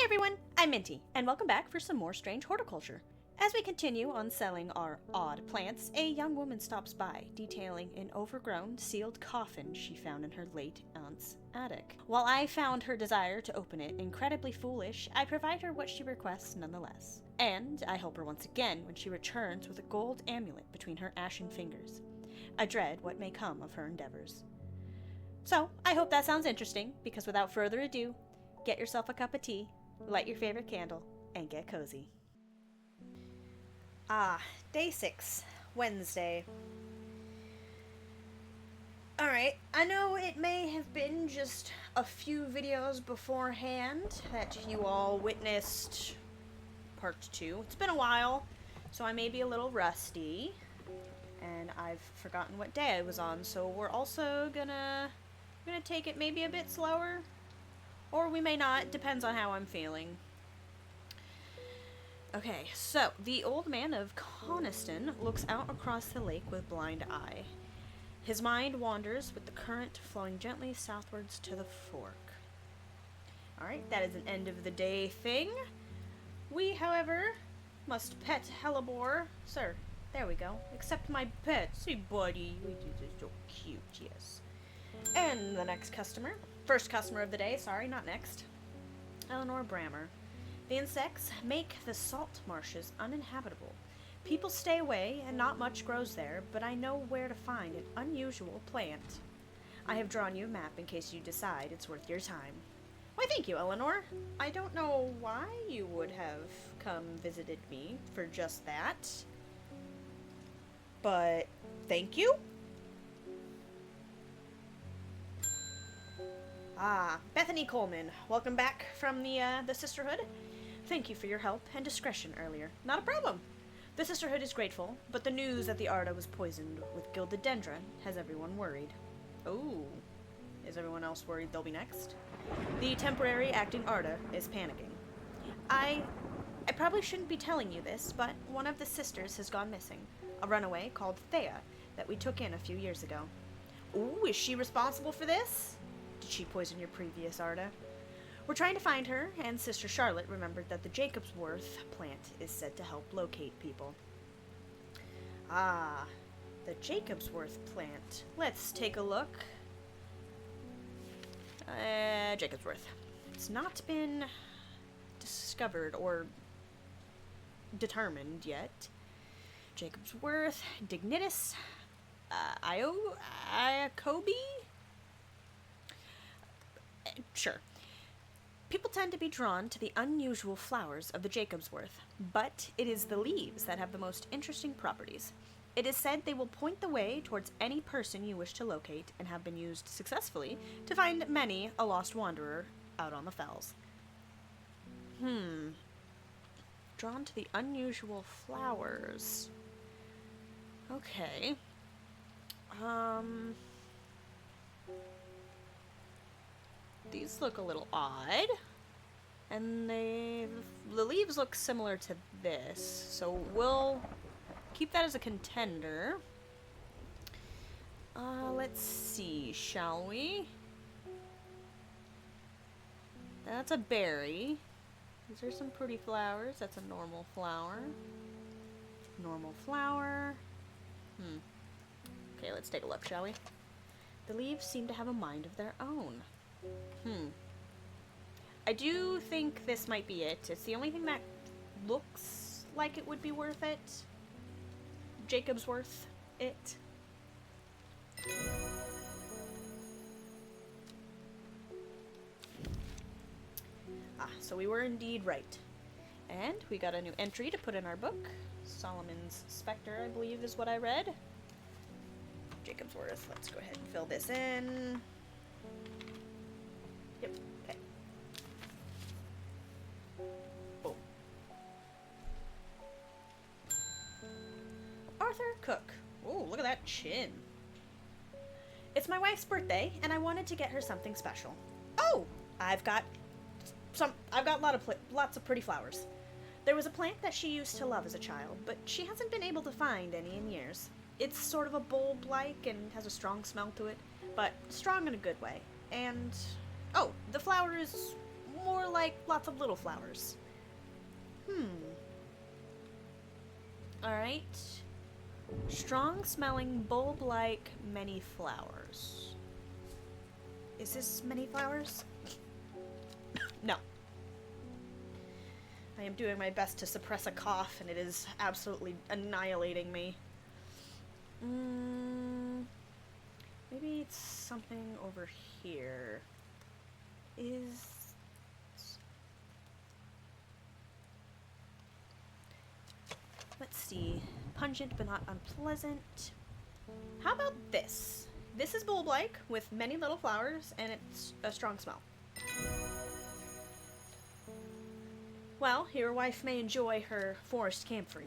everyone, I'm Minty, and welcome back for some more strange horticulture. As we continue on selling our odd plants, a young woman stops by, detailing an overgrown, sealed coffin she found in her late aunt's attic. While I found her desire to open it incredibly foolish, I provide her what she requests nonetheless. And I help her once again when she returns with a gold amulet between her ashen fingers. I dread what may come of her endeavors. So, I hope that sounds interesting, because without further ado, get yourself a cup of tea, light your favorite candle, and get cozy. Day 6, Wednesday. Alright, I know it may have been just a few videos beforehand that you all witnessed part 2. It's been a while, so I may be a little rusty, and I've forgotten what day I was on, so we're also gonna take it maybe a bit slower, or we may not, depends on how I'm feeling. Okay, so the old man of Coniston looks out across the lake with blind eye. His mind wanders with the current flowing gently southwards to the fork. Alright, that is an end of the day thing. We, however, must pet Hellebore. Sir, there we go. Accept my pet. See, buddy. This is so cute, yes. And the next customer. First customer of the day, sorry, not next. Eleanor Brammer. The insects make the salt marshes uninhabitable. People stay away, and not much grows there, but I know where to find an unusual plant. I have drawn you a map in case you decide it's worth your time. Why, thank you, Eleanor. I don't know why you would have come visited me for just that, but thank you. Bethany Coleman, welcome back from the Sisterhood. Thank you for your help and discretion earlier. Not a problem. The Sisterhood is grateful, but the news that the Arda was poisoned with gilded dendron has everyone worried. Oh, is everyone else worried they'll be next? The temporary acting Arda is panicking. I probably shouldn't be telling you this, but one of the sisters has gone missing. A runaway called Thea that we took in a few years ago. Ooh, is she responsible for this? Did she poison your previous Arda? We're trying to find her, and Sister Charlotte remembered that the Jacobsworth plant is said to help locate people. The Jacobsworth plant. Let's take a look. Jacobsworth. It's not been discovered or determined yet. Jacobsworth, Dignitas, Iacobi? Sure. People tend to be drawn to the unusual flowers of the Jacobsworth, but it is the leaves that have the most interesting properties. It is said they will point the way towards any person you wish to locate and have been used successfully to find many a lost wanderer out on the fells. Drawn to the unusual flowers. Okay. These look a little odd, and the leaves look similar to this, so we'll keep that as a contender. Let's see, shall we? That's a berry. These are some pretty flowers. That's a normal flower. Normal flower. Okay, let's take a look, shall we? The leaves seem to have a mind of their own. I do think this might be it. It's the only thing that looks like it would be worth it. Jacobsworth it. So we were indeed right. And we got a new entry to put in our book. Solomon's Spectre, I believe, is what I read. Jacobsworth. Let's go ahead and fill this in. Yep, okay. Boom. Arthur Cook. Ooh, look at that chin. It's my wife's birthday, and I wanted to get her something special. Oh! I've got lots of pretty flowers. There was a plant that she used to love as a child, but she hasn't been able to find any in years. It's sort of a bulb-like and has a strong smell to it, but strong in a good way. And oh, the flower is more like lots of little flowers. Alright. Strong smelling bulb-like many flowers. Is this many flowers? No. I am doing my best to suppress a cough, and it is absolutely annihilating me. Maybe it's something over here. Let's see. Pungent but not unpleasant. How about this? This is bulb-like with many little flowers, and it's a strong smell. Well, your wife may enjoy her forest camphor.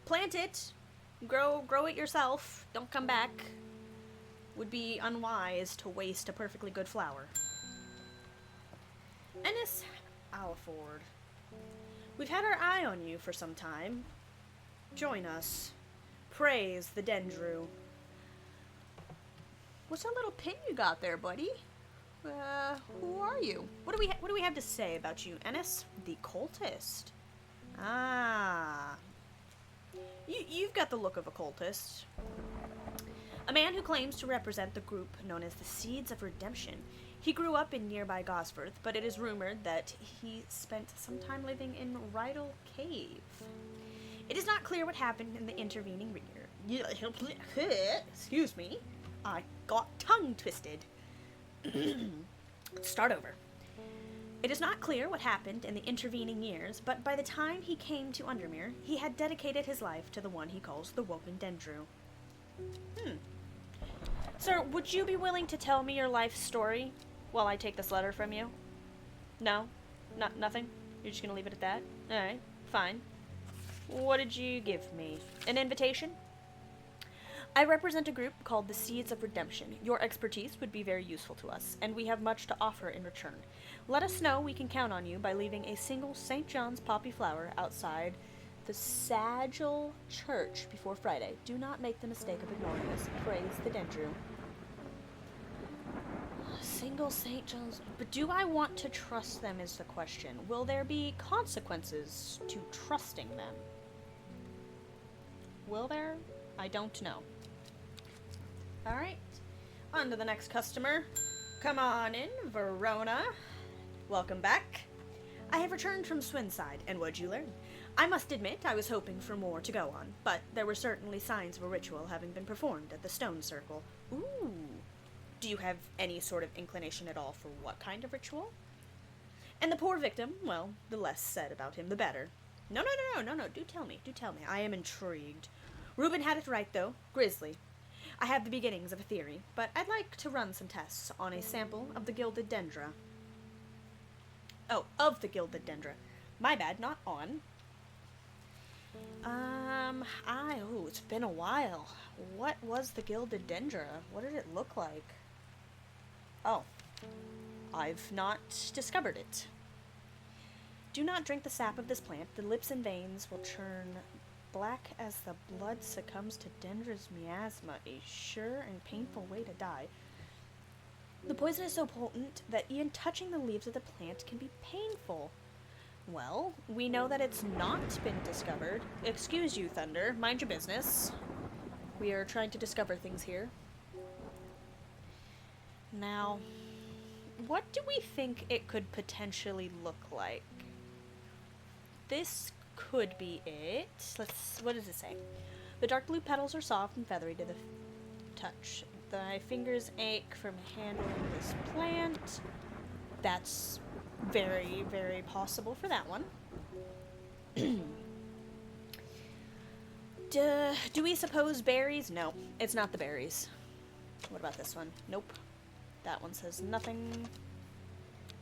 Plant it. Grow it yourself. Don't come back. Would be unwise to waste a perfectly good flower. Ennis Alford. We've had our eye on you for some time. Join us. Praise the Dendru. What's that little pin you got there, buddy? Who are you? What do we have to say about you, Ennis? The cultist. Ah. You've got the look of a cultist. A man who claims to represent the group known as the Seeds of Redemption. He grew up in nearby Gosforth, but it is rumored that he spent some time living in Rydal Cave. It is not clear what happened in the intervening year. Excuse me. I got tongue twisted. Start over. It is not clear what happened in the intervening years, but by the time he came to Undermere, he had dedicated his life to the one he calls the Woken Dendru. Sir, would you be willing to tell me your life story while I take this letter from you? No? Nothing? You're just gonna leave it at that? Alright, fine. What did you give me? An invitation? I represent a group called the Seeds of Redemption. Your expertise would be very useful to us, and we have much to offer in return. Let us know we can count on you by leaving a single St. John's poppy flower outside the Sagil Church before Friday. Do not make the mistake of ignoring us. Praise the Dendru. Single St. John's... But do I want to trust them is the question. Will there be consequences to trusting them? Will there? I don't know. Alright, on to the next customer. Come on in, Verona. Welcome back. I have returned from Swinside, and what'd you learn? I must admit I was hoping for more to go on, but there were certainly signs of a ritual having been performed at the Stone Circle. Ooh. Do you have any sort of inclination at all for what kind of ritual? And the poor victim, well, the less said about him, the better. No, do tell me. I am intrigued. Reuben had it right, though. Grisly. I have the beginnings of a theory, but I'd like to run some tests on a sample of the Gilded Dendra. Oh, of the Gilded Dendra. My bad, not on. It's been a while. What was the Gilded Dendra? What did it look like? Oh, I've not discovered it. Do not drink the sap of this plant. The lips and veins will turn black as the blood succumbs to Dendra's miasma, a sure and painful way to die. The poison is so potent that even touching the leaves of the plant can be painful. Well, we know that it's not been discovered. Excuse you, Thunder. Mind your business. We are trying to discover things here. Now, what do we think it could potentially look like? This could be it. What does it say? The dark blue petals are soft and feathery to the touch. Thy fingers ache from handling this plant. That's very, very possible for that one. Do we suppose berries? No, it's not the berries. What about this one? Nope. That one says nothing.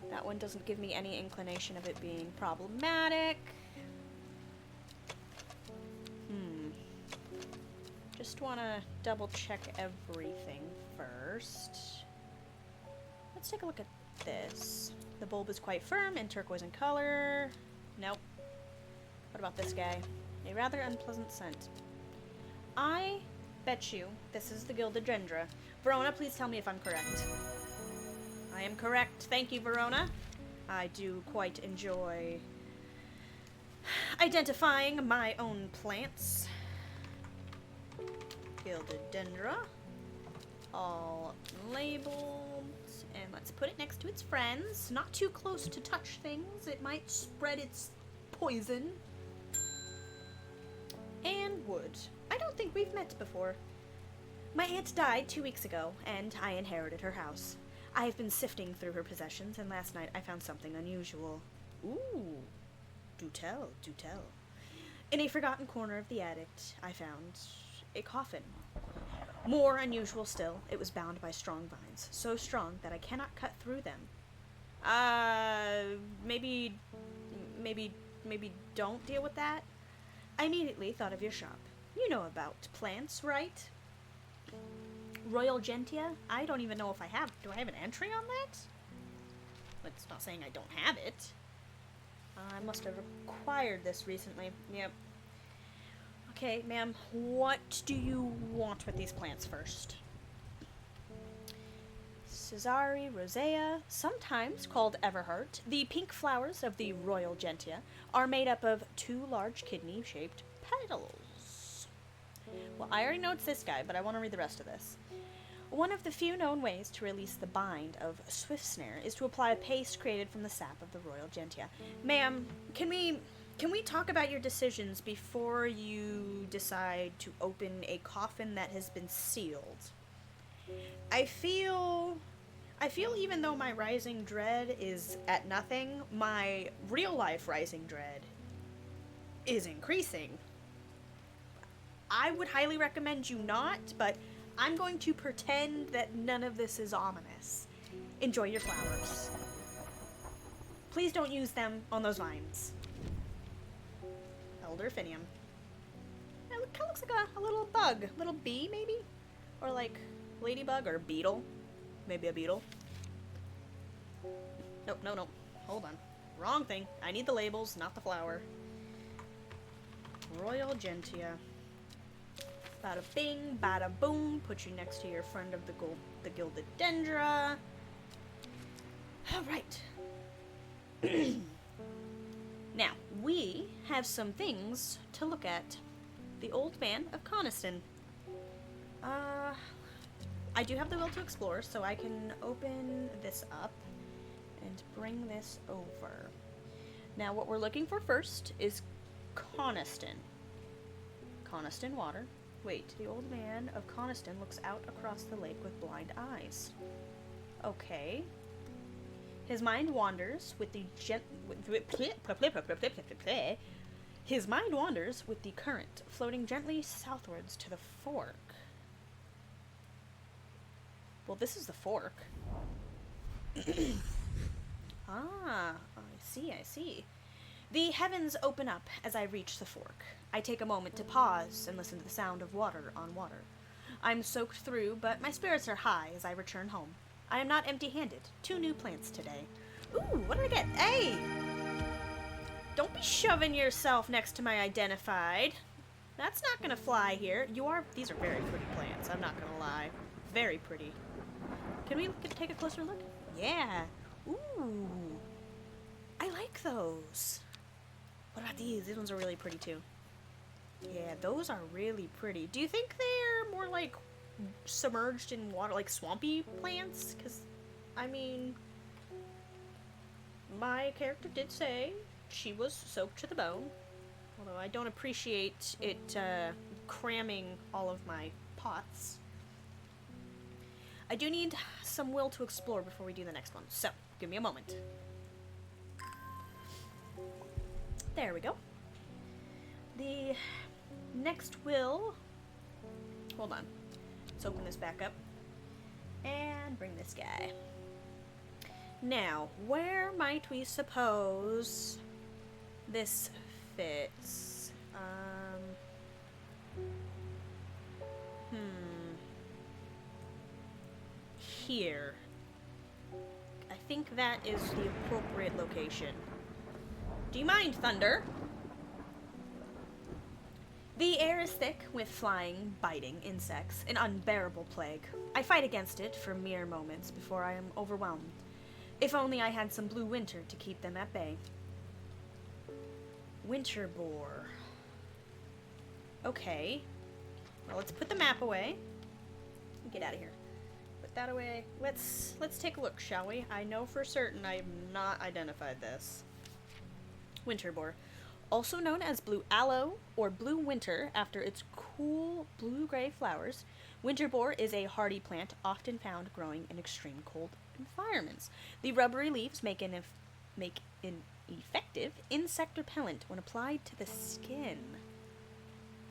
That one doesn't give me any inclination of it being problematic. Just want to double check everything first. Let's take a look at this. The bulb is quite firm and turquoise in color. Nope. What about this guy? A rather unpleasant scent. I bet you this is the Gilded Dendra. Verona, please tell me if I'm correct. I am correct. Thank you, Verona. I do quite enjoy identifying my own plants. Gilded dendra. All labeled. And let's put it next to its friends. Not too close to touch things. It might spread its poison. And wood. I don't think we've met before. My aunt died 2 weeks ago, and I inherited her house. I have been sifting through her possessions, and last night I found something unusual. Ooh. Do tell, do tell. In a forgotten corner of the attic, I found a coffin. More unusual still, it was bound by strong vines, so strong that I cannot cut through them. Maybe don't deal with that? I immediately thought of your shop. You know about plants, right? Royal Gentia? I don't even know if I have. Do I have an entry on that? It's not saying I don't have it. I must have acquired this recently. Yep. Okay, ma'am, what do you want with these plants first? Cesare rosea, sometimes called Everheart, the pink flowers of the Royal Gentia are made up of 2 large kidney-shaped petals. Well, I already know it's this guy, but I want to read the rest of this. One of the few known ways to release the bind of Swift Snare is to apply a paste created from the sap of the Royal Gentia. Ma'am, can we talk about your decisions before you decide to open a coffin that has been sealed? I feel even though my rising dread is at nothing, my real life rising dread is increasing. I would highly recommend you not, but I'm going to pretend that none of this is ominous. Enjoy your flowers. Please don't use them on those vines. Elder Finium. It kind of looks like a little bug. A little bee, maybe? Or like ladybug or beetle. Maybe a beetle. Nope, no. Hold on. Wrong thing. I need the labels, not the flower. Royal Gentia. Bada bing, bada boom. Put you next to your friend of the Gilded Dendra. Alright. Now, we have some things to look at. The Old Man of Coniston. I do have the will to explore, so I can open this up and bring this over. Now, what we're looking for first is Coniston. Coniston water. Wait, the Old Man of Coniston looks out across the lake with blind eyes. Okay. His mind wanders with the His mind wanders with the current, floating gently southwards to the fork. Well, this is the fork. Ah, I see. The heavens open up as I reach the fork. I take a moment to pause and listen to the sound of water on water. I'm soaked through, but my spirits are high as I return home. I am not empty-handed. 2 new plants today. Ooh, what did I get? Hey! Don't be shoving yourself next to my identified. That's not gonna fly here. These are very pretty plants, I'm not gonna lie. Very pretty. Can we take a closer look? Yeah. Ooh. I like those. What about these? These ones are really pretty too. Yeah, those are really pretty. Do you think they're more like submerged in water, like swampy plants? Because, I mean, my character did say she was soaked to the bone. Although I don't appreciate it cramming all of my pots. I do need some will to explore before we do the next one. So, give me a moment. There we go. The next will... Hold on. Let's open this back up. And bring this guy. Now, where might we suppose this fits? Here. I think that is the appropriate location. Do you mind, Thunder? The air is thick with flying, biting insects, an unbearable plague. I fight against it for mere moments before I am overwhelmed. If only I had some blue winter to keep them at bay. Winter boar. Okay. Well, let's put the map away. Get out of here. Put that away. Let's take a look, shall we? I know for certain I have not identified this. Winter boar. Also known as blue aloe or blue winter after its cool blue-gray flowers, winter boar is a hardy plant often found growing in extreme cold environments. The rubbery leaves make an effective insect repellent when applied to the skin.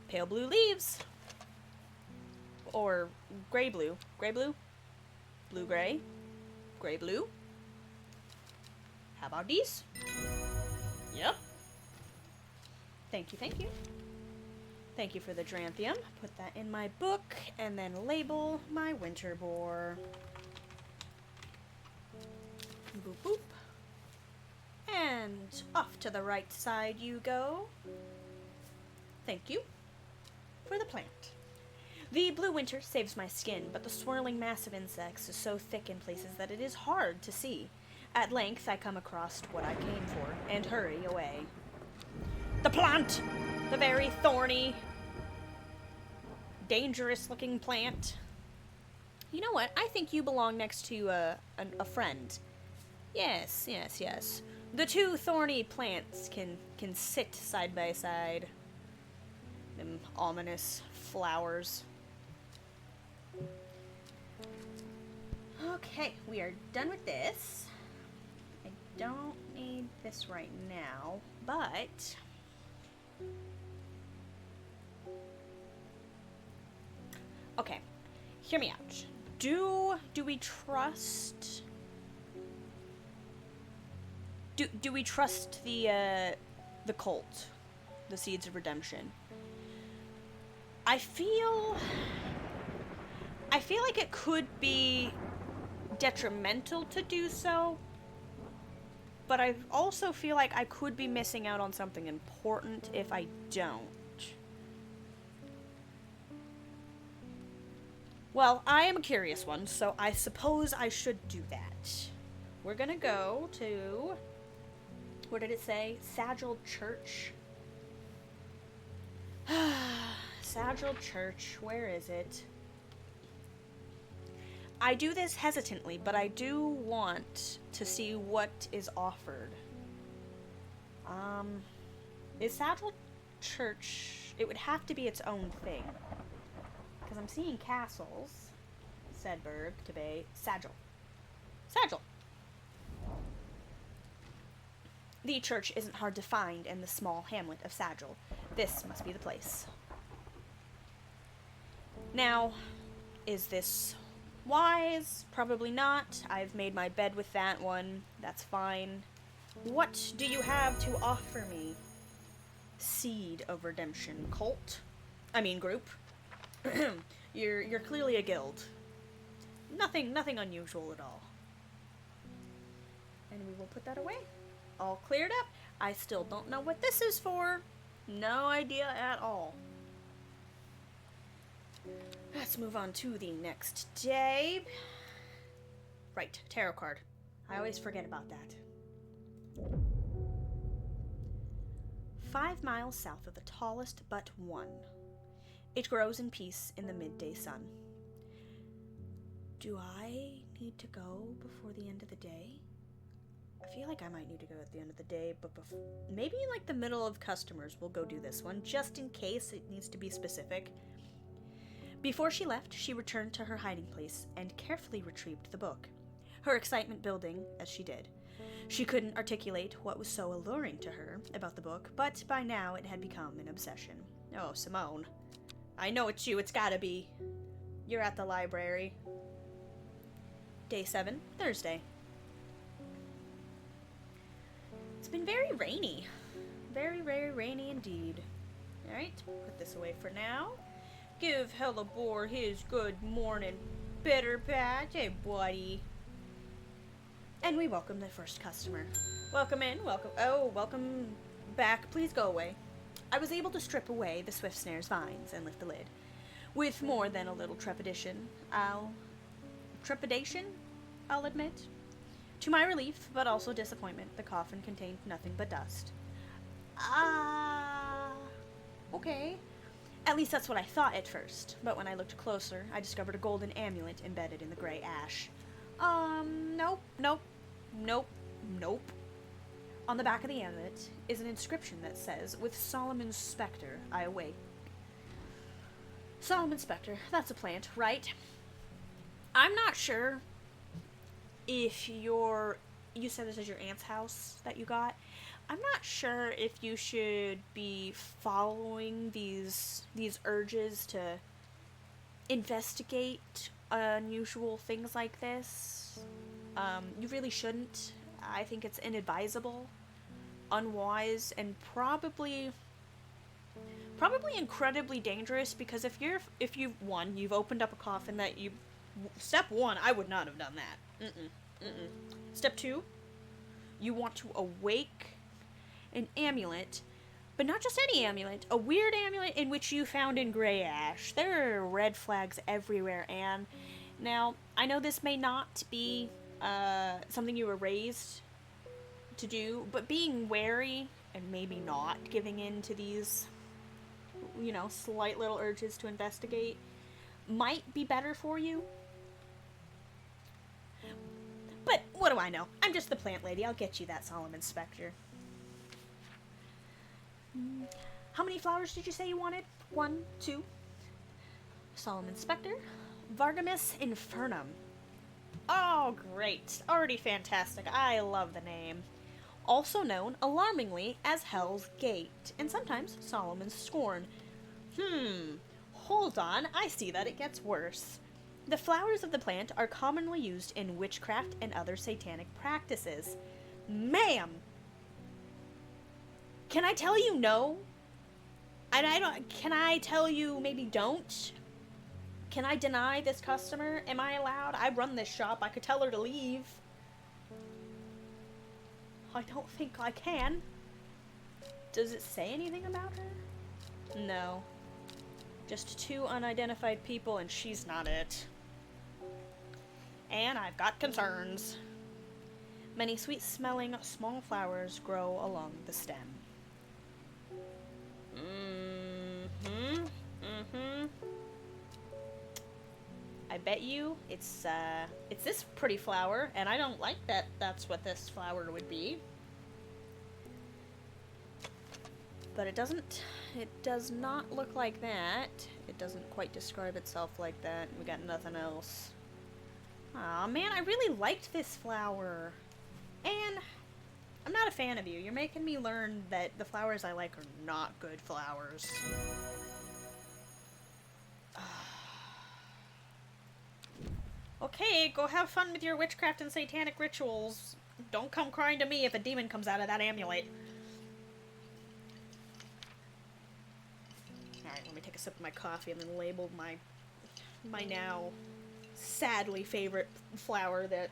Pale blue leaves. Or gray blue. Gray blue? Blue gray? Gray blue? How about these? Yep. Thank you, thank you. Thank you for the Dranthium. Put that in my book and then label my winter boar. Boop boop. And off to the right side you go. Thank you for the plant. The blue winter saves my skin, but the swirling mass of insects is so thick in places that it is hard to see. At length I come across what I came for and hurry away. The plant! The very thorny, dangerous-looking plant. You know what? I think you belong next to a friend. Yes, yes, yes. The two thorny plants can sit side by side. Them ominous flowers. Okay, we are done with this. I don't need this right now, but... Okay, hear me out. Do we trust... Do we trust the cult? The Seeds of Redemption? I feel like it could be detrimental to do so, but I also feel like I could be missing out on something important if I don't. Well, I am a curious one, so I suppose I should do that. We're gonna go to... Where did it say? Sagil Church? Sagil Church, where is it? I do this hesitantly, but I do want to see what is offered. Is Sagil Church... It would have to be its own thing. Because I'm seeing castles. Sedberg, Tebay, Sagil. Sagil! The church isn't hard to find in the small hamlet of Sagil. This must be the place. Now, is this wise? Probably not. I've made my bed with that one. That's fine. What do you have to offer me? Seed of Redemption cult? I mean group. You're clearly a guild. Nothing unusual at all. And we will put that away. All cleared up. I still don't know what this is for. No idea at all. Let's move on to the next day. Right, tarot card. I always forget about that. 5 miles south of the tallest but one. It grows in peace in the midday sun. Do I need to go before the end of the day? I feel like I might need to go at the end of the day, but maybe in like the middle of customers we'll go do this one, just in case it needs to be specific. Before she left, she returned to her hiding place and carefully retrieved the book, her excitement building as she did. She couldn't articulate what was so alluring to her about the book, but by now it had become an obsession. Oh, Simone. I know it's you, it's gotta be. You're at the library. Day 7, Thursday. It's been very rainy. Very, very rainy indeed. Alright, put this away for now. Give Hellebore his good morning bitter patch. Hey, buddy. And we welcome the first customer. Welcome in, welcome. Oh, welcome back. Please go away. I was able to strip away the swift snare's vines and lift the lid. With more than a little trepidation, I'll admit. To my relief, but also disappointment, the coffin contained nothing but dust. Okay. At least that's what I thought at first, but when I looked closer, I discovered a golden amulet embedded in the gray ash. Nope. On the back of the amulet is an inscription that says, "With Solomon's Spectre, I awake." Solomon's Spectre, that's a plant, right? I'm not sure if you said this is your aunt's house that you got. I'm not sure if you should be following these urges to investigate unusual things like this. You really shouldn't. I think it's inadvisable, unwise, and probably incredibly dangerous, because if you've opened up a coffin that you... Step 1, I would not have done that. Step 2, you want to awake an amulet, but not just any amulet, a weird amulet in which you found in gray ash. There are red flags everywhere, Anne. Now, I know this may not be something you were raised to do, but being wary and maybe not giving in to these, slight little urges to investigate might be better for you. But what do I know? I'm just the plant lady. I'll get you that Solomon's Spectre. How many flowers did you say you wanted? 1, 2. Solomon's Spectre. Vargamus Infernum. Oh, great. Already fantastic. I love the name. Also known, alarmingly, as Hell's Gate, and sometimes Solomon's Scorn. Hold on. I see that it gets worse. The flowers of the plant are commonly used in witchcraft and other satanic practices. Ma'am! Can I tell you no? Can I tell you maybe don't? Can I deny this customer? Am I allowed? I run this shop. I could tell her to leave. I don't think I can. Does it say anything about her? No. Just 2 unidentified people, and she's not it. And I've got concerns. Many sweet-smelling small flowers grow along the stem. I bet you it's this pretty flower, and I don't like that that's what this flower would be. But it does not look like that. It doesn't quite describe itself like that. We got nothing else. Aw, man, I really liked this flower. And I'm not a fan of you. You're making me learn that the flowers I like are not good flowers. Okay, go have fun with your witchcraft and satanic rituals. Don't come crying to me if a demon comes out of that amulet. Alright, let me take a sip of my coffee and then label my now sadly favorite flower that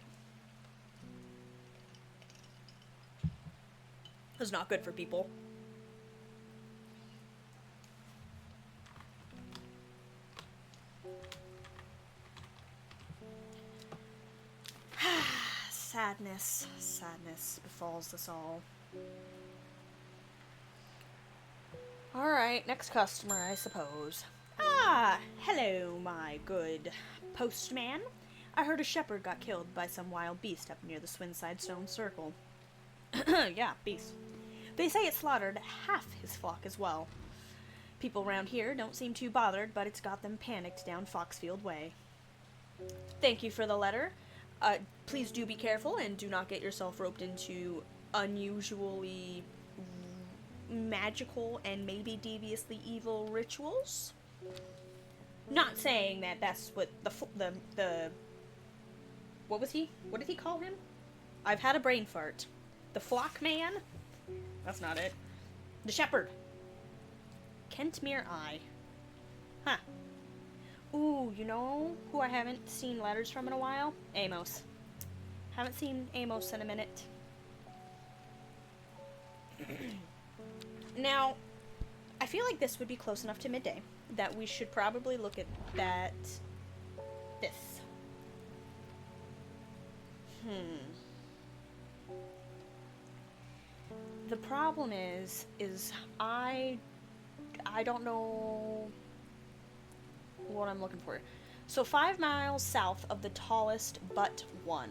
is not good for people. Sadness befalls us all. Alright, next customer, I suppose. Ah, hello, my good postman. I heard a shepherd got killed by some wild beast up near the Swinside Stone Circle. Yeah, beast. They say it slaughtered half his flock as well. People around here don't seem too bothered, but it's got them panicked down Foxfield Way. Thank you for the letter. Please do be careful and do not get yourself roped into unusually magical and maybe deviously evil rituals. Not saying that that's what the what was he? What did he call him? I've had a brain fart. The flock man? That's not it. The shepherd. Kentmere Eye. Huh. Ooh, you know who I haven't seen letters from in a while? Amos. Haven't seen Amos in a minute. Now, I feel like this would be close enough to midday that we should probably look at this. the problem is I don't know what I'm looking for. So 5 miles south of the tallest but one.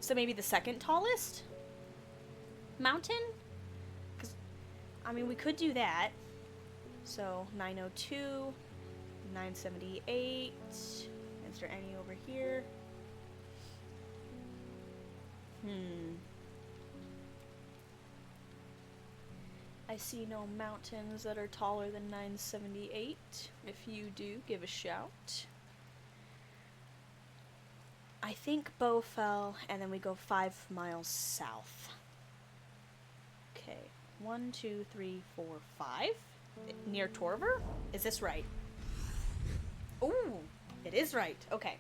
So maybe the second tallest mountain? Because, I mean, we could do that. So 902, 978. Is there any over here? I see no mountains that are taller than 978. If you do, give a shout. I think Bowfell, and then we go 5 miles south. Okay, 1, 2, 3, 4, 5. Near Torver? Is this right? Ooh, it is right. Okay.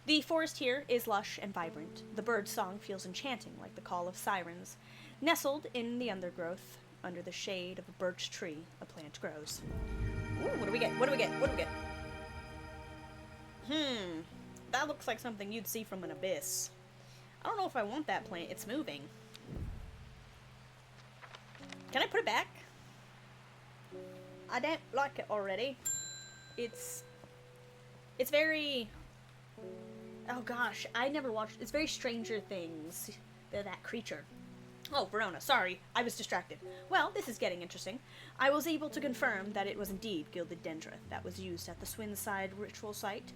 The forest here is lush and vibrant. The bird's song feels enchanting, like the call of sirens. Nestled in the undergrowth, under the shade of a birch tree, a plant grows. Ooh, what do we get? What do we get? What do we get? That looks like something you'd see from an abyss. I don't know if I want that plant. It's moving. Can I put it back? I don't like it already. It's very... Oh gosh, I never watched... It's very Stranger Things. They're that creature. Oh, Verona, sorry. I was distracted. Well, this is getting interesting. I was able to confirm that it was indeed gilded dendrith that was used at the Swinside ritual site.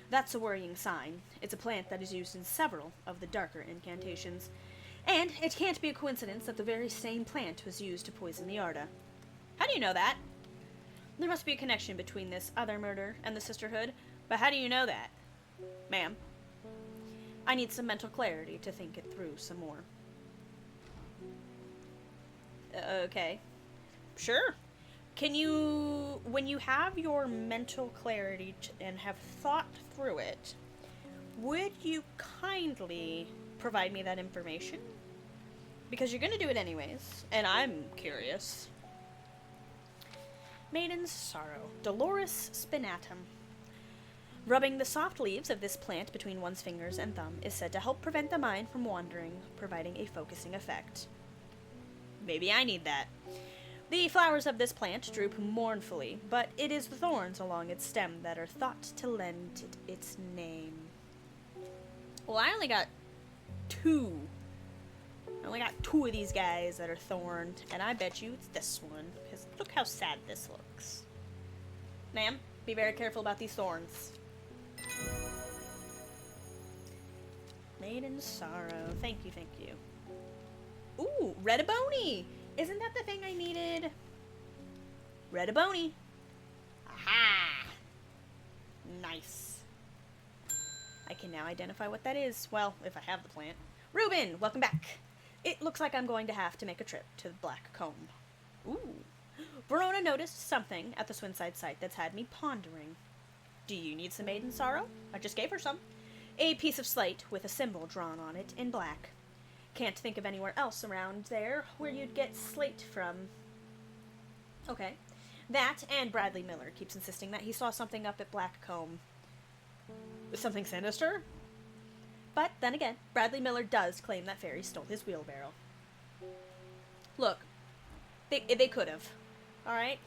That's a worrying sign. It's a plant that is used in several of the darker incantations. And it can't be a coincidence that the very same plant was used to poison the Arda. How do you know that? There must be a connection between this other murder and the Sisterhood, but how do you know that? Ma'am, I need some mental clarity to think it through some more. Okay. Sure. Can you, when you have your mental clarity and have thought through it, would you kindly provide me that information? Because you're gonna do it anyways, and I'm curious. Maiden's Sorrow. Dolores spinatum. Rubbing the soft leaves of this plant between one's fingers and thumb is said to help prevent the mind from wandering, providing a focusing effect. Maybe I need that. The flowers of this plant droop mournfully, but it is the thorns along its stem that are thought to lend it its name. Well, I only got two. I only got two of these guys that are thorned, and I bet you it's this one, because look how sad this looks. Ma'am, be very careful about these thorns. Maiden's Sorrow. Thank you, thank you. Ooh, Redaboni! Isn't that the thing I needed? Redaboni. Aha! Nice. I can now identify what that is. Well, if I have the plant. Reuben, welcome back. It looks like I'm going to have to make a trip to the Black Comb. Ooh. Verona noticed something at the Swinside site that's had me pondering. Do you need some Maiden Sorrow? I just gave her some. A piece of slate with a symbol drawn on it in black. Can't think of anywhere else around there where you'd get slate from. Okay. That and Bradley Miller keeps insisting that he saw something up at Blackcomb. Something sinister? But then again, Bradley Miller does claim that fairies stole his wheelbarrow. Look, they could have. Alright?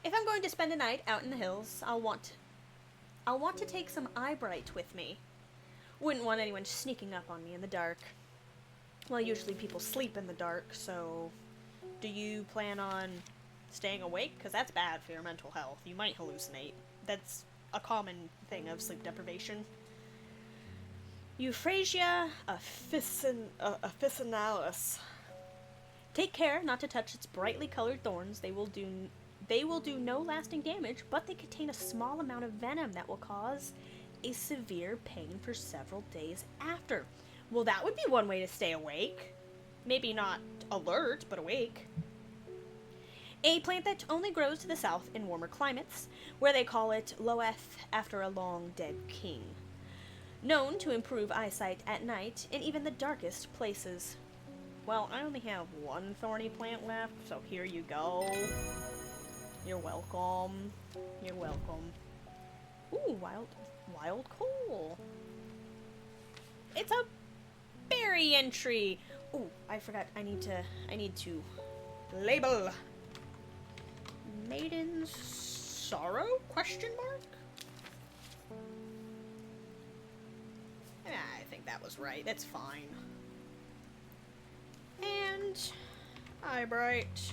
If I'm going to spend a night out in the hills, I'll want to take some eyebright with me. Wouldn't want anyone sneaking up on me in the dark. Well, usually people sleep in the dark, so do you plan on staying awake? Because that's bad for your mental health. You might hallucinate. That's a common thing of sleep deprivation. Euphrasia officinalis. Take care not to touch its brightly colored thorns. They will do no lasting damage, but they contain a small amount of venom that will cause a severe pain for several days after. Well, that would be one way to stay awake. Maybe not alert, but awake. A plant that only grows to the south in warmer climates, where they call it Loeth after a long dead king. Known to improve eyesight at night in even the darkest places. Well, I only have one thorny plant left, so here you go. You're welcome. You're welcome. Ooh, wild coal. It's a berry entry. Oh, I forgot. I need to label. Maiden's Sorrow? Question mark? I think that was right. That's fine. And Eyebright.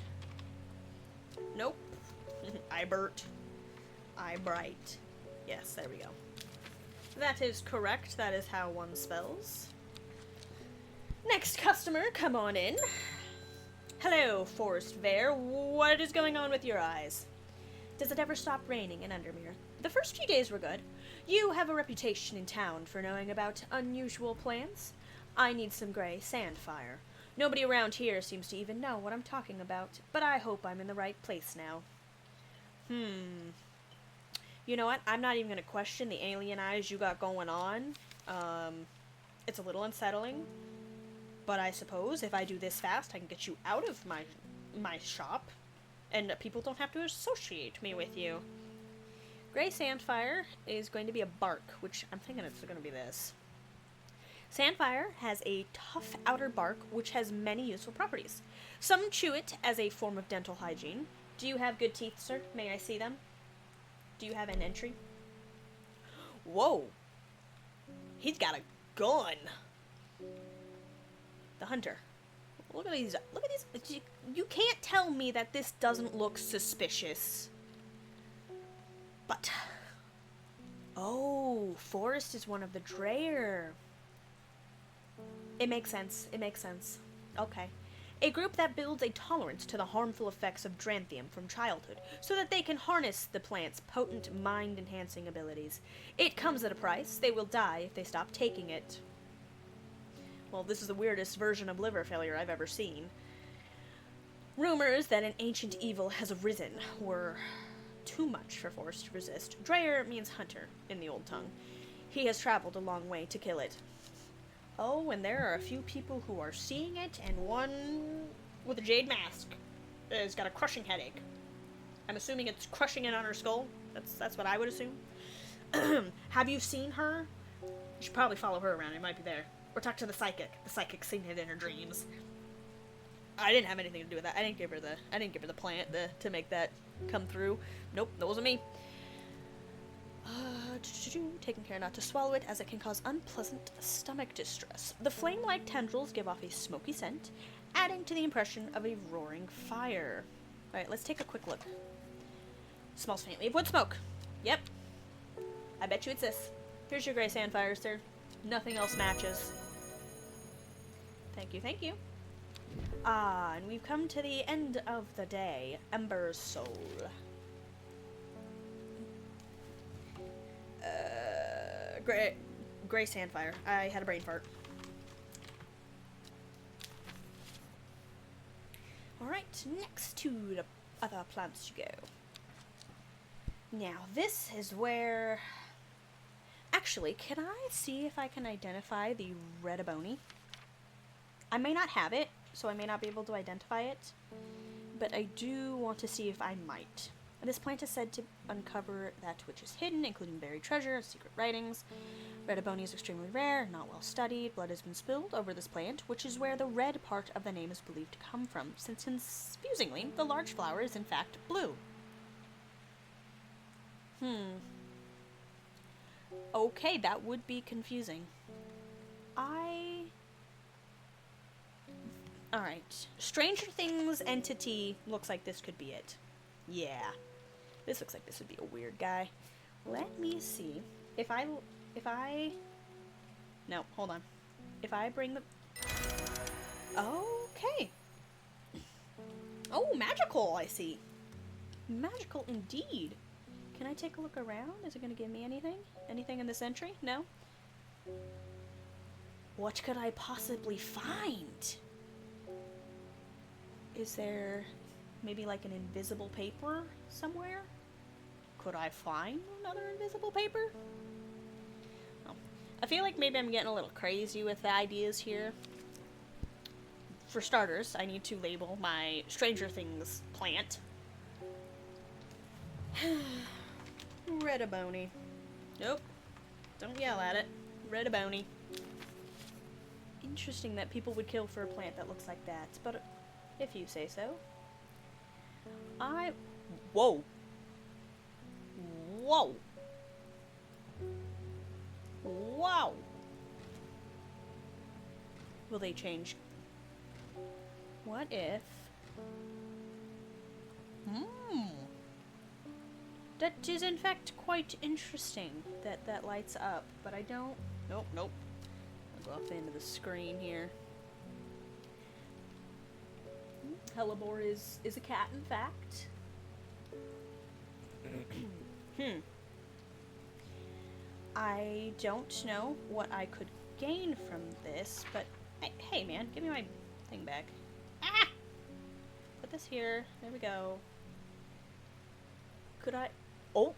Nope. Eybert. Eyebright. Yes, there we go. That is correct. That is how one spells. Next customer, come on in. Hello, Forest Bear. What is going on with your eyes? Does it ever stop raining in Undermere? The first few days were good. You have a reputation in town for knowing about unusual plants. I need some gray sandfire. Nobody around here seems to even know what I'm talking about, but I hope I'm in the right place now. You know what? I'm not even going to question the alien eyes you got going on. It's a little unsettling, but I suppose if I do this fast, I can get you out of my shop, and people don't have to associate me with you. Gray Sandfire is going to be a bark, which I'm thinking it's going to be this. Sandfire has a tough outer bark, which has many useful properties. Some chew it as a form of dental hygiene. Do you have good teeth, sir? May I see them? Do you have an entry? Whoa! He's got a gun! The hunter. Look at these. Look at these. You can't tell me that this doesn't look suspicious. But. Oh, Forest is one of the Dreyer. It makes sense. It makes sense. Okay. A group that builds a tolerance to the harmful effects of Dranthium from childhood, so that they can harness the plant's potent mind-enhancing abilities. It comes at a price. They will die if they stop taking it. Well, this is the weirdest version of liver failure I've ever seen. Rumors that an ancient evil has arisen were too much for Forrest to resist. Dreyer means hunter in the old tongue. He has traveled a long way to kill it. Oh, and there are a few people who are seeing it, and one with a jade mask has got a crushing headache. I'm assuming it's crushing it on her skull. That's what I would assume. Have you seen her? You should probably follow her around. It might be there. Or talk to the psychic. The psychic's seen it in her dreams. I didn't have anything to do with that. I didn't give her the plant to make that come through. Nope, that wasn't me. Taking care not to swallow it, as it can cause unpleasant stomach distress. The flame-like tendrils give off a smoky scent, adding to the impression of a roaring fire. Alright, let's take a quick look. Smells faintly of wood smoke. Yep. I bet you it's this. Here's your gray sandfire, sir. Nothing else matches. Thank you, thank you. Ah, and we've come to the end of the day. Ember's Soul. Gray Sandfire. I had a brain fart. Alright, next to the other plants you go. Now, this is where... Actually, can I see if I can identify the red abony? I may not have it, so I may not be able to identify it, but I do want to see if I might. This plant is said to uncover that which is hidden, including buried treasure and secret writings. Red abony is extremely rare, not well studied. Blood has been spilled over this plant, which is where the red part of the name is believed to come from, since confusingly, the large flower is in fact blue. Okay, that would be confusing. Alright. Stranger Things entity looks like this could be it. Yeah. This looks like this would be a weird guy. Let me see. If I... No, hold on. If I bring the... Okay. Oh, magical, I see. Magical indeed. Can I take a look around? Is it going to give me anything? Anything in this entry? No? What could I possibly find? Is there maybe like an invisible paper somewhere? Could I find another invisible paper? Oh. I feel like maybe I'm getting a little crazy with the ideas here. For starters, I need to label my Stranger Things plant. Red abony. Nope. Don't yell at it. Red abony. Interesting that people would kill for a plant that looks like that, but if you say so. Whoa. Whoa. Wow. Will they change? What if... That is in fact quite interesting that that lights up, but I don't... Nope. I'll go off the end of the screen here. Hellebore is a cat, in fact. I don't know what I could gain from this, but hey man, give me my thing back. Ah! Put this here. There we go. Could I... Oh!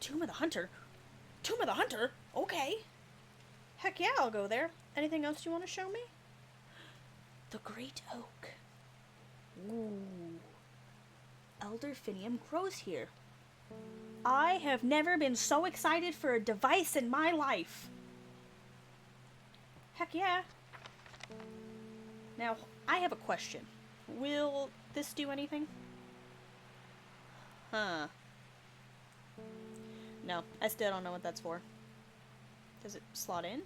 Tomb of the Hunter. Tomb of the Hunter? Okay. Heck yeah, I'll go there. Anything else you want to show me? The Great Oak. Ooh. Elderfinium grows here. I have never been so excited for a device in my life. Heck yeah. Now, I have a question. Will this do anything? Huh. No, I still don't know what that's for. Does it slot in?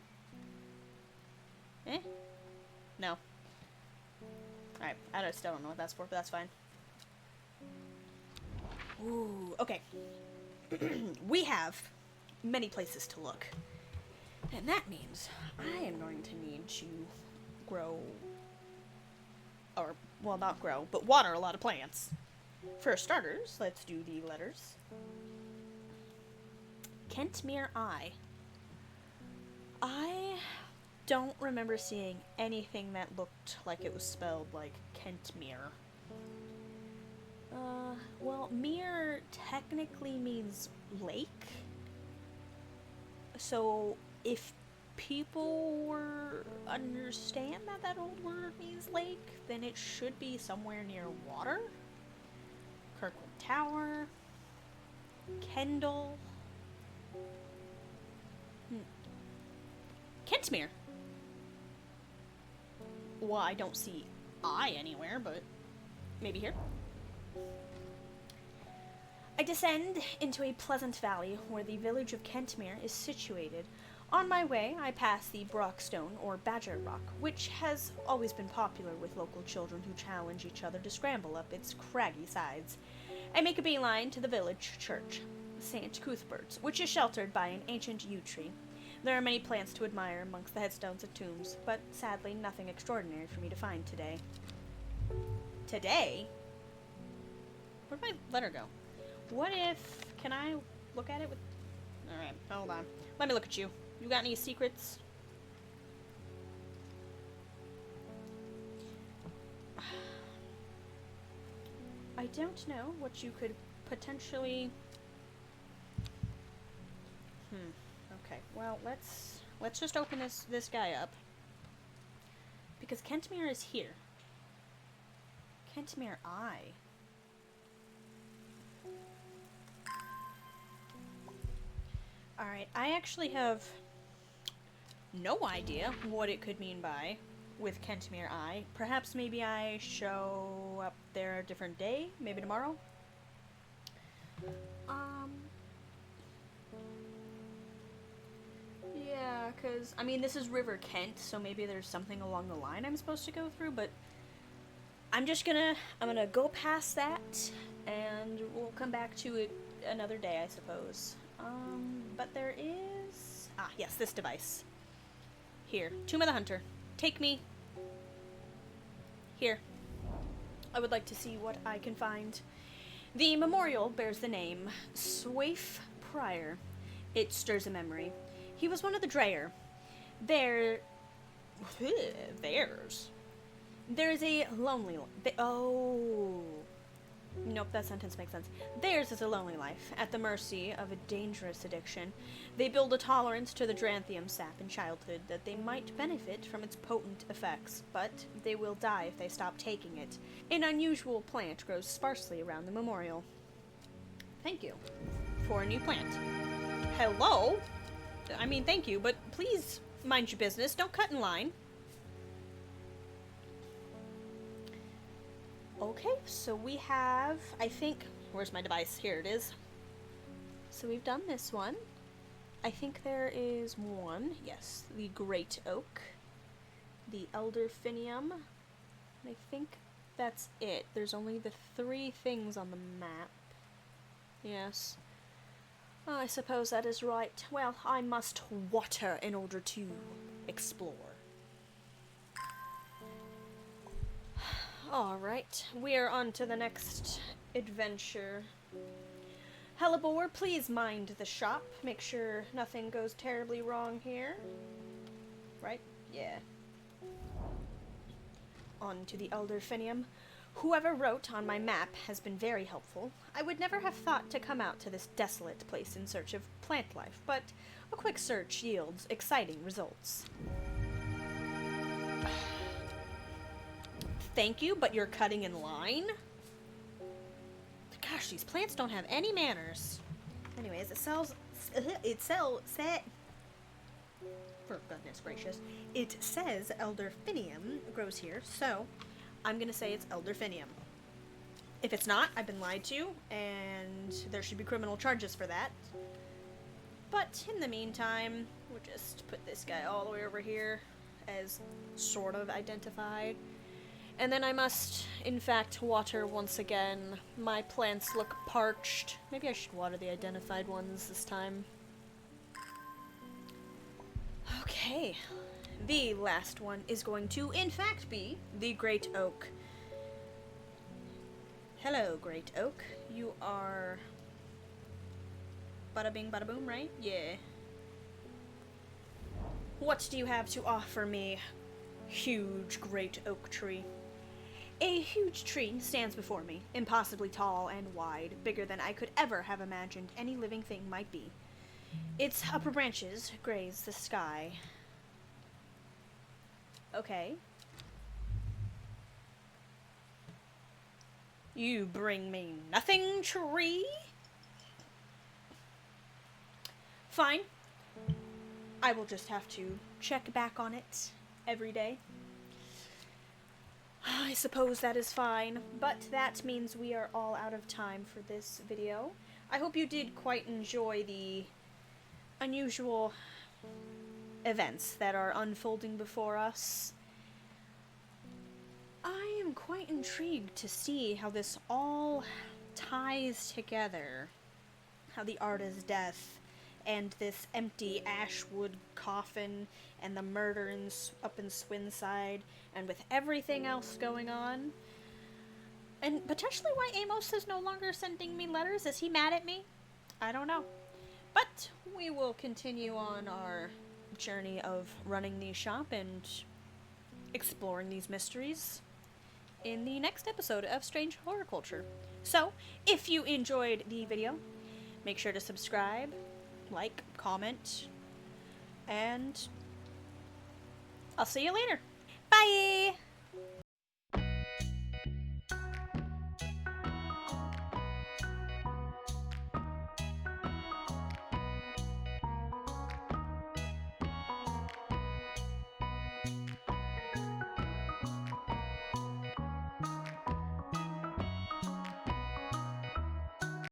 No. Alright, I still don't know what that's for, but that's fine. Ooh, okay. We have many places to look. And that means I am going to need to grow... Or, well, not grow, but water a lot of plants. For starters, let's do the letters. Kentmere I. I don't remember seeing anything that looked like it was spelled like Kentmere. Well, mere technically means lake. So, if people were understand that that old word means lake, then it should be somewhere near water. Kirkwood Tower. Kendall. Kentmere. Well, I don't see I anywhere, but maybe here. I descend into a pleasant valley where the village of Kentmere is situated. On my way, I pass the Brockstone, or Badger Rock, which has always been popular with local children who challenge each other to scramble up its craggy sides. I make a beeline to the village church, St. Cuthbert's, which is sheltered by an ancient yew tree. There are many plants to admire amongst the headstones and tombs, but sadly nothing extraordinary for me to find today. Today? Where'd my letter go? What if... Can I look at it with... Alright, hold on. Let me look at you. You got any secrets? I don't know what you could potentially... Okay, well, let's just open this guy up. Because Kentmere is here. Kentmere I. Alright, I actually have no idea what it could mean by with Kentmere I. Perhaps maybe I show up there a different day? Maybe tomorrow? Yeah, because, I mean, this is River Kent, so maybe there's something along the line I'm supposed to go through, but I'm gonna go past that, and we'll come back to it another day, I suppose. But there is... Ah, yes, this device. Here. Tomb of the Hunter. Take me. Here. I would like to see what I can find. The memorial bears the name Swaif Prior. It stirs a memory. He was one of the Dreyer. There's a lonely... Oh... Nope, that sentence makes sense. Theirs is a lonely life, at the mercy of a dangerous addiction. They build a tolerance to the Dranthium sap in childhood that they might benefit from its potent effects, but they will die if they stop taking it. An unusual plant grows sparsely around the memorial. Thank you for a new plant. Hello? I mean, thank you, but please mind your business. Don't cut in line. Okay, so we have, I think, where's my device? Here it is. So we've done this one. I think there is one, yes, the Great Oak, the Elderfinium, and I think that's it. There's only the 3 things on the map. Yes. I suppose that is right. Well, I must water in order to explore. Alright, we are on to the next adventure. Hellebore, please mind the shop. Make sure nothing goes terribly wrong here. Right? Yeah. On to the Elderfinium. Whoever wrote on my map has been very helpful. I would never have thought to come out to this desolate place in search of plant life, but a quick search yields exciting results. Thank you, but you're cutting in line? Gosh, these plants don't have any manners. Anyways, for goodness gracious, it says Elderfinium grows here, so I'm gonna say it's Elderfinium. If it's not, I've been lied to, and there should be criminal charges for that. But in the meantime, we'll just put this guy all the way over here as sort of identified. And then I must, in fact, water once again. My plants look parched. Maybe I should water the identified ones this time. Okay. The last one is going to, in fact, be the Great Oak. Hello, Great Oak. You are... bada bing, bada boom, right? Yeah. What do you have to offer me, huge Great Oak tree? A huge tree stands before me, impossibly tall and wide, bigger than I could ever have imagined any living thing might be. Its upper branches graze the sky. Okay. You bring me nothing, tree? Fine. I will just have to check back on it every day. I suppose that is fine, but that means we are all out of time for this video. I hope you did quite enjoy the unusual events that are unfolding before us. I am quite intrigued to see how this all ties together. How the artist's death and this empty ashwood coffin and the murder up in Swinside, and with everything else going on. And potentially why Amos is no longer sending me letters. Is he mad at me? I don't know. But we will continue on our journey of running the shop and exploring these mysteries in the next episode of Strange Horticulture. So, if you enjoyed the video, make sure to subscribe, like, comment, and I'll see you later. Bye!